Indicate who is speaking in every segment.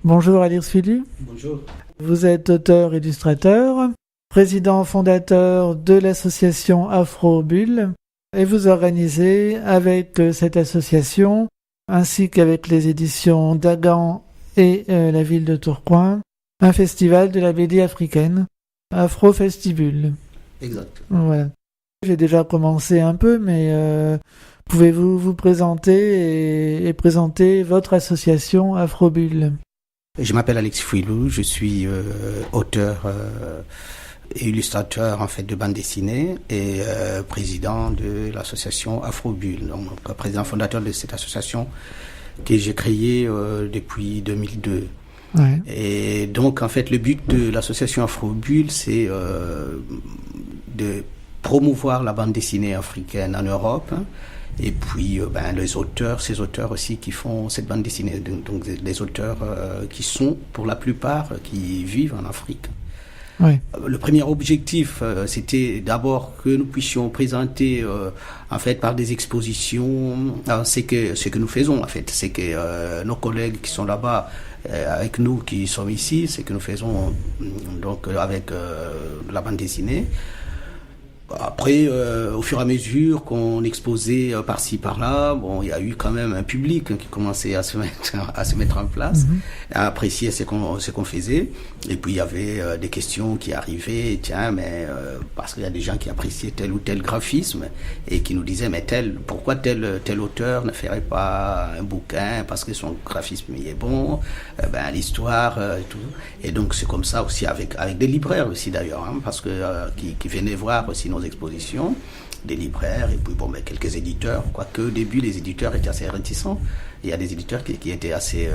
Speaker 1: Bonjour Alir Sfili.
Speaker 2: Bonjour.
Speaker 1: Vous êtes auteur-illustrateur, président fondateur de l'association Afro-Bulle et vous organisez avec cette association ainsi qu'avec les éditions Dagan et la ville de Tourcoing un festival de la BD africaine, Afro-Festibule.
Speaker 2: Exact.
Speaker 1: Voilà. J'ai déjà commencé un peu, mais pouvez-vous vous présenter et présenter votre association Afro-Bulle?
Speaker 2: Je m'appelle Alexis Fouilou, je suis auteur et illustrateur en fait de bande dessinée et président de l'association Afro-Bulle, donc président fondateur de cette association que j'ai créée depuis 2002.
Speaker 1: Ouais.
Speaker 2: Et donc en fait le but de l'association Afro-Bulle c'est de promouvoir la bande dessinée africaine en Europe. Et puis ces auteurs aussi qui font cette bande dessinée, donc des auteurs qui sont pour la plupart qui vivent en Afrique.
Speaker 1: Oui.
Speaker 2: Le premier objectif c'était d'abord que nous puissions présenter en fait par des expositions ce que nous faisons en fait, c'est que nos collègues qui sont là-bas avec nous qui sommes ici, c'est que nous faisons donc avec la bande dessinée. Après, au fur et à mesure qu'on exposait par-ci par-là, bon, il y a eu quand même un public qui commençait à se mettre en place, à apprécier ce qu'on faisait. Et puis il y avait des questions qui arrivaient, tiens, mais parce qu'il y a des gens qui appréciaient tel ou tel graphisme et qui nous disaient, mais pourquoi tel auteur ne ferait pas un bouquin parce que son graphisme y est bon, l'histoire et tout. Et donc c'est comme ça aussi avec des libraires aussi d'ailleurs, hein, parce que qui venaient voir aussi nos expositions, des libraires et puis quelques éditeurs, quoique au début les éditeurs étaient assez réticents. Il y a des éditeurs qui étaient assez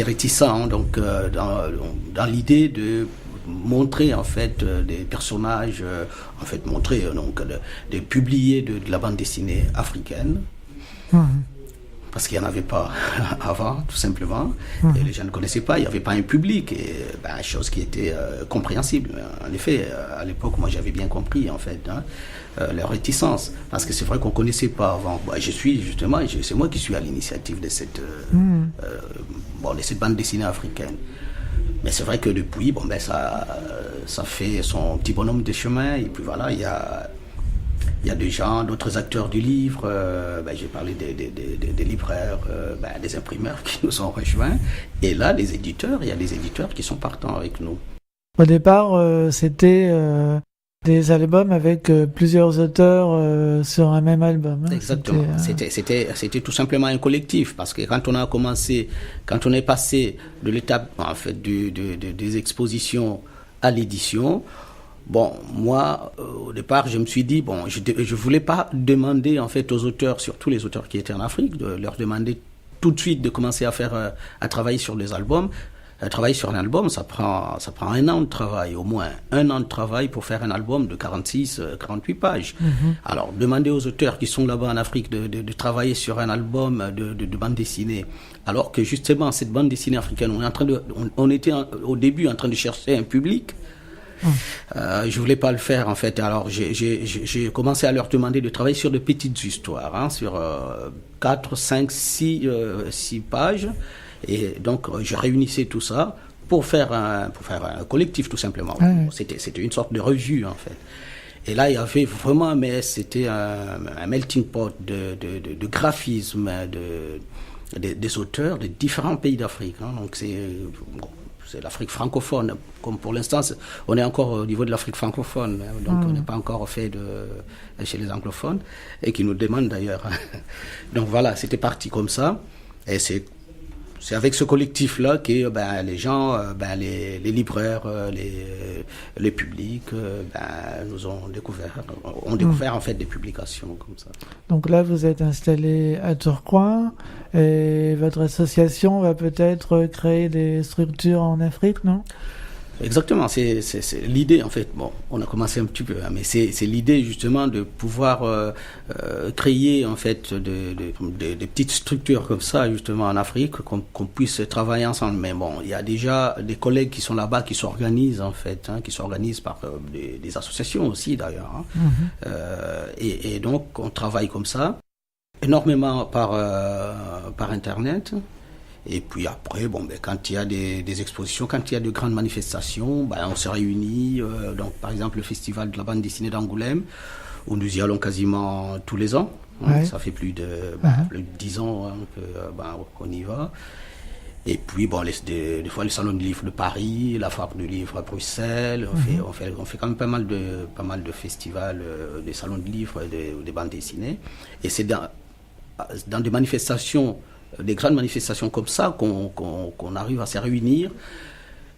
Speaker 2: réticents, donc dans l'idée de montrer en fait des personnages, de publier de la bande dessinée africaine. Parce qu'il n'y en avait pas avant, tout simplement. Et les gens ne connaissaient pas, il n'y avait pas un public. Et chose qui était compréhensible. En effet, à l'époque, moi j'avais bien compris en fait leur réticence. Parce que c'est vrai qu'on ne connaissait pas avant. C'est moi qui suis à l'initiative de cette bande dessinée africaine. Mais c'est vrai que depuis, ça fait son petit bonhomme de chemin. Et puis voilà, il y a des gens, d'autres acteurs du livre, j'ai parlé des libraires, des imprimeurs qui nous ont rejoints. Et là, il y a des éditeurs qui sont partants avec nous.
Speaker 1: Au départ, c'était des albums avec plusieurs auteurs sur un même album. Hein.
Speaker 2: Exactement. C'était tout simplement un collectif. Parce que quand on est passé de l'étape en fait, des expositions à l'édition, bon, moi, au départ, je me suis dit, je voulais pas demander, en fait, aux auteurs, surtout les auteurs qui étaient en Afrique, de leur demander tout de suite de commencer à travailler sur les albums. Travailler sur un album, ça prend 1 an de travail, au moins 1 an de travail pour faire un album de 46, 48 pages. Alors, demander aux auteurs qui sont là-bas en Afrique de travailler sur un album de bande dessinée, alors que justement, cette bande dessinée africaine, on était au début en train de chercher un public. Je voulais pas le faire en fait. Alors j'ai commencé à leur demander de travailler sur de petites histoires, sur 4, 5, 6 pages. Et donc je réunissais tout ça pour faire un collectif tout simplement. C'était une sorte de revue en fait. Et là il y avait vraiment, mais c'était un melting pot de graphisme, des auteurs de différents pays d'Afrique. Hein. Donc c'est l'Afrique francophone. Comme pour l'instant, on est encore au niveau de l'Afrique francophone, donc on n'est pas encore fait chez les anglophones, et qui nous demandent d'ailleurs. Donc voilà, c'était parti comme ça, et c'est avec ce collectif-là que les gens, les libraires, les publics, nous ont découvert en fait des publications comme ça.
Speaker 1: Donc là, vous êtes installé à Tourcoing et votre association va peut-être créer des structures en Afrique, non ?
Speaker 2: Exactement, c'est l'idée en fait. Bon, on a commencé un petit peu, mais c'est l'idée justement de pouvoir créer en fait des petites structures comme ça justement en Afrique, qu'on puisse travailler ensemble. Mais bon, il y a déjà des collègues qui sont là-bas, qui s'organisent en fait, qui s'organisent par des associations aussi d'ailleurs. Et donc on travaille comme ça, énormément par Internet. Et puis après, quand il y a des expositions, quand il y a de grandes manifestations, on se réunit. Donc, par exemple, le festival de la bande dessinée d'Angoulême, où nous y allons quasiment tous les ans.
Speaker 1: Ouais.
Speaker 2: Ça fait plus de 10 ans qu'on y va. Et puis, des fois, le salon du livre de Paris, la foire du livre à Bruxelles. On fait quand même pas mal de festivals, des salons de livres, des bandes dessinées. Et c'est dans des manifestations, des grandes manifestations comme ça qu'on arrive à se réunir.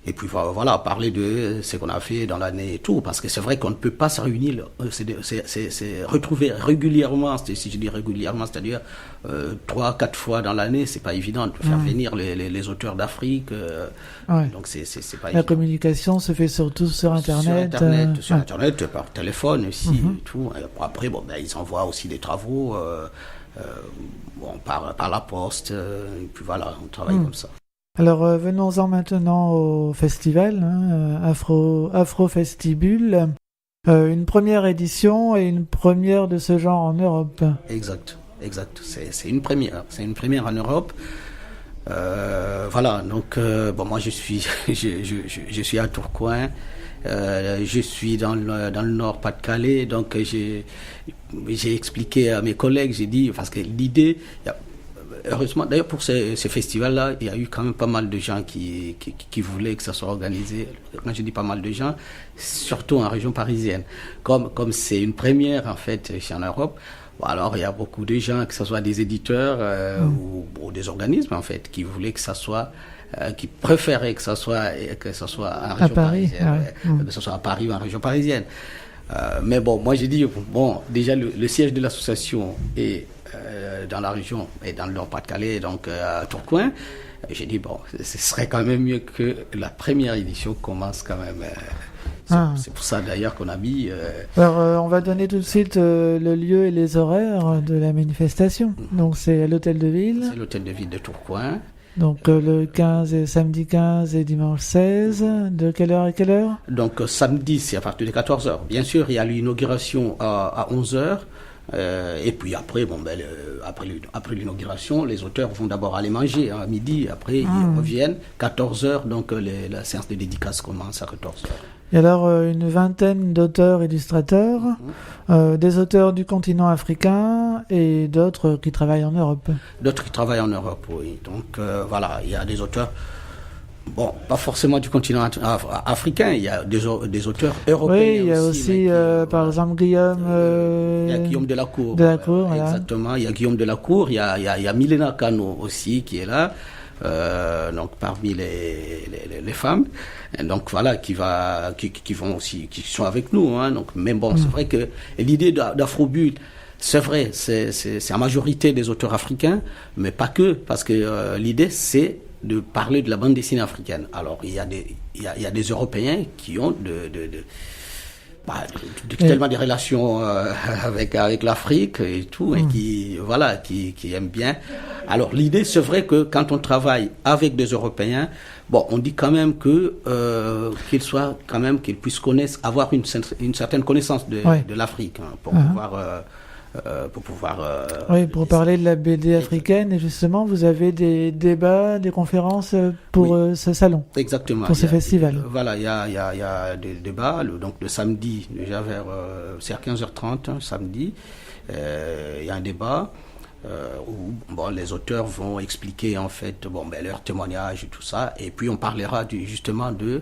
Speaker 2: Et puis voilà, parler de ce qu'on a fait dans l'année et tout, parce que c'est vrai qu'on ne peut pas se réunir, c'est retrouver régulièrement, si je dis régulièrement, c'est-à-dire 3-4 fois dans l'année, c'est pas évident de faire venir les auteurs d'Afrique, donc c'est pas évident.
Speaker 1: La communication se fait surtout sur Internet.
Speaker 2: Sur Internet, par téléphone aussi, et tout. Et après, ils envoient aussi des travaux par la poste, et puis voilà, on travaille comme ça.
Speaker 1: Alors venons-en maintenant au festival, Afro Festibule, une première édition et une première de ce genre en Europe.
Speaker 2: Exact, c'est une première en Europe. Voilà, donc moi je suis à Tourcoing, je suis dans le Nord Pas-de-Calais, donc j'ai expliqué à mes collègues, j'ai dit, parce que l'idée, heureusement, d'ailleurs pour ce festival-là, il y a eu quand même pas mal de gens qui voulaient que ça soit organisé. Quand je dis pas mal de gens, surtout en région parisienne. Comme c'est une première en fait en Europe, alors il y a beaucoup de gens, que ce soit des éditeurs ou des organismes en fait, qui voulaient que ça soit, qui préféraient que ça soit en région parisienne, que ce soit à Paris ou en région parisienne. Mais moi j'ai dit, déjà le siège de l'association est dans la région et dans le Nord-Pas-de-Calais, donc à Tourcoing. J'ai dit, ce serait quand même mieux que la première édition commence quand même. C'est pour ça d'ailleurs qu'on a mis...
Speaker 1: Alors, on va donner tout de suite le lieu et les horaires de la manifestation. Donc, c'est à l'hôtel de ville.
Speaker 2: C'est l'hôtel de ville de Tourcoing.
Speaker 1: Donc, le 15 samedi 15 et dimanche 16. De quelle heure à quelle heure?
Speaker 2: Donc, samedi, c'est à partir de 14h. Bien sûr, il y a l'inauguration à 11h. Et puis après, après l'inauguration, les auteurs vont d'abord aller manger à midi, après ils reviennent, 14h, donc la séance de dédicace commence à 14h.
Speaker 1: Et alors, une vingtaine d'auteurs illustrateurs, des auteurs du continent africain et d'autres qui travaillent en Europe.
Speaker 2: D'autres qui travaillent en Europe, oui. Donc voilà, il y a des auteurs... pas forcément du continent africain, il y a des auteurs européens.
Speaker 1: Oui, il y a aussi par exemple, Guillaume...
Speaker 2: il y a Guillaume Delacour.
Speaker 1: Voilà.
Speaker 2: Exactement, il y a Guillaume Delacour, il y a Milena Cano aussi qui est là, donc parmi les femmes. Et donc voilà, qui vont aussi, qui sont avec nous. Donc, mais c'est vrai que l'idée d'Afrobulle, c'est vrai, c'est en majorité des auteurs africains, mais pas que, parce que l'idée c'est de parler de la bande dessinée africaine. Alors, il y a des Européens qui ont tellement des relations avec l'Afrique et tout, et qui aiment bien. Alors, l'idée, c'est vrai que quand on travaille avec des Européens, on dit quand même qu'ils puissent avoir une certaine connaissance de l'Afrique, pour pouvoir...
Speaker 1: pour parler de la BD africaine, et justement, vous avez des débats, des conférences pour ce salon.
Speaker 2: Exactement.
Speaker 1: Pour ce festival.
Speaker 2: Voilà, il y a des débats, donc le samedi, déjà c'est à 15h30, samedi, il y a un débat où les auteurs vont expliquer en fait leurs témoignages et tout ça, et puis on parlera justement de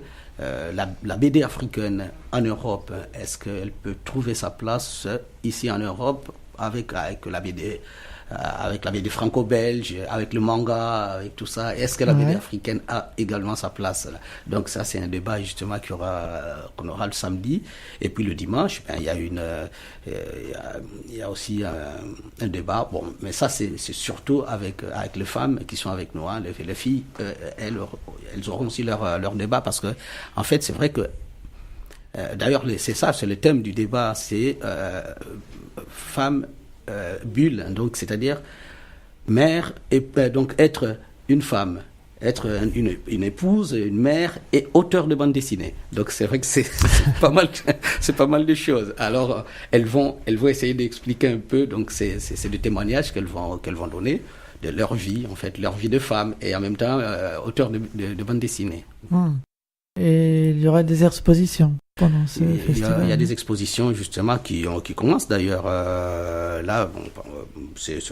Speaker 2: la BD africaine en Europe. Est-ce qu'elle peut trouver sa place ici en Europe avec la BD franco-belge, avec le manga, avec tout ça? Est-ce que la BD africaine a également sa place là? Donc ça, c'est un débat justement qu'on aura le samedi. Et puis le dimanche, il y a aussi un débat. Mais ça, c'est surtout avec les femmes qui sont avec nous. Les filles, elles auront aussi leur débat, parce que en fait, c'est vrai que d'ailleurs, c'est le thème du débat, c'est femme bulle, donc c'est-à-dire mère, et donc être une femme, être une épouse, une mère et auteur de bande dessinée. Donc c'est vrai que c'est pas mal de choses. Alors elles vont essayer d'expliquer un peu. Donc c'est des témoignages qu'elles vont donner. de leur vie, en fait, leur vie de femme, et en même temps auteur de bande dessinée.
Speaker 1: Et il y aura des expositions pendant ce festival.
Speaker 2: Il y a des expositions justement qui commencent d'ailleurs. Là, bon,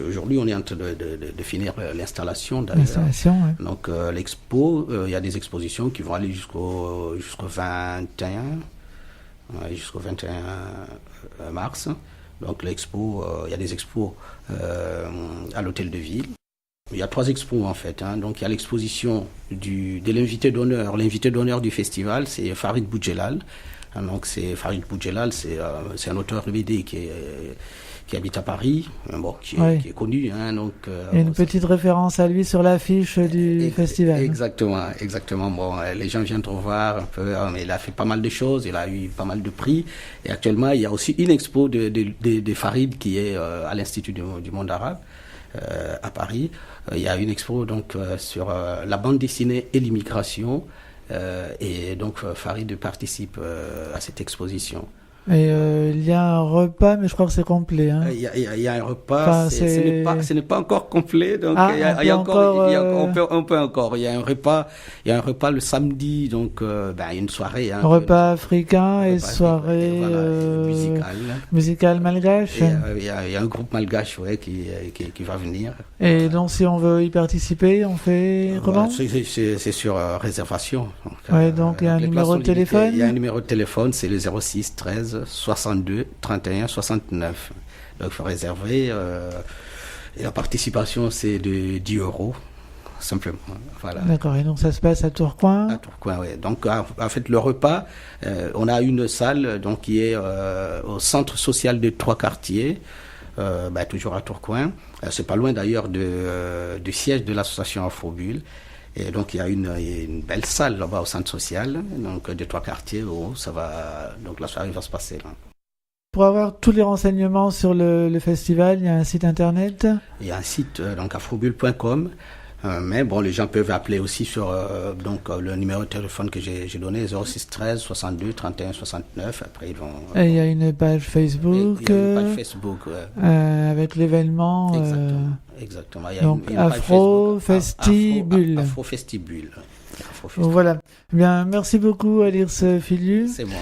Speaker 2: aujourd'hui, on est en train de finir l'installation.
Speaker 1: L'installation, ouais.
Speaker 2: Donc l'expo, il y a des expositions qui vont aller jusqu'au 21, jusqu'au 21 mars. Donc l'expo, il y a des expos à l'hôtel de ville. Il y a 3 expos en fait. Donc il y a l'exposition de l'invité d'honneur. L'invité d'honneur du festival, c'est Farid Boudjelal. Donc Farid Boudjelal, c'est un auteur de BD qui habite à Paris, qui est connu. Donc,
Speaker 1: il y a une petite référence à lui sur l'affiche du festival.
Speaker 2: Exactement. Bon, les gens viennent voir un peu, mais il a fait pas mal de choses, il a eu pas mal de prix. Et actuellement, il y a aussi une expo de Farid qui est à l'Institut du monde arabe. À Paris, il y a une expo donc sur la bande dessinée et l'immigration, et donc Farid participe à cette exposition.
Speaker 1: Et il y a un repas, mais je crois que c'est complet.
Speaker 2: Il y a un repas, ce n'est pas encore complet, donc il y a un repas le samedi, donc une soirée.
Speaker 1: Un repas africain et soirée musicale malgache.
Speaker 2: Il y a un groupe malgache qui va venir.
Speaker 1: Et donc si on veut y participer, on fait comment?
Speaker 2: C'est sur réservation.
Speaker 1: Donc il y a un numéro de téléphone.
Speaker 2: Il y a un numéro de téléphone, c'est le 06 13 62 31 69. Donc il faut réserver. Et la participation, c'est de 10 €, simplement. Voilà.
Speaker 1: D'accord, et donc ça se passe à Tourcoing?
Speaker 2: À Tourcoing, oui. Donc en fait, le repas, on a une salle donc, qui est au centre social de 3 quartiers, toujours à Tourcoing. C'est pas loin d'ailleurs du siège de l'association Afrobulle. Et donc il y a une belle salle là-bas au centre social, donc de 3 quartiers où donc la soirée va se passer là.
Speaker 1: Pour avoir tous les renseignements sur le festival, il y a un site internet.
Speaker 2: Il y a un site donc afrobulle.com, mais bon, les gens peuvent appeler aussi sur le numéro de téléphone que j'ai donné, 06 13 62 31 69. Après ils vont.
Speaker 1: Et il y a une page Facebook.
Speaker 2: Il y a une page Facebook,
Speaker 1: avec l'événement.
Speaker 2: Exactement. Il y a
Speaker 1: donc
Speaker 2: une page
Speaker 1: Afro
Speaker 2: Facebook,
Speaker 1: Festibule.
Speaker 2: Afro Festibule.
Speaker 1: Voilà. Bien, merci beaucoup Alirs Filiu.
Speaker 2: C'est moi.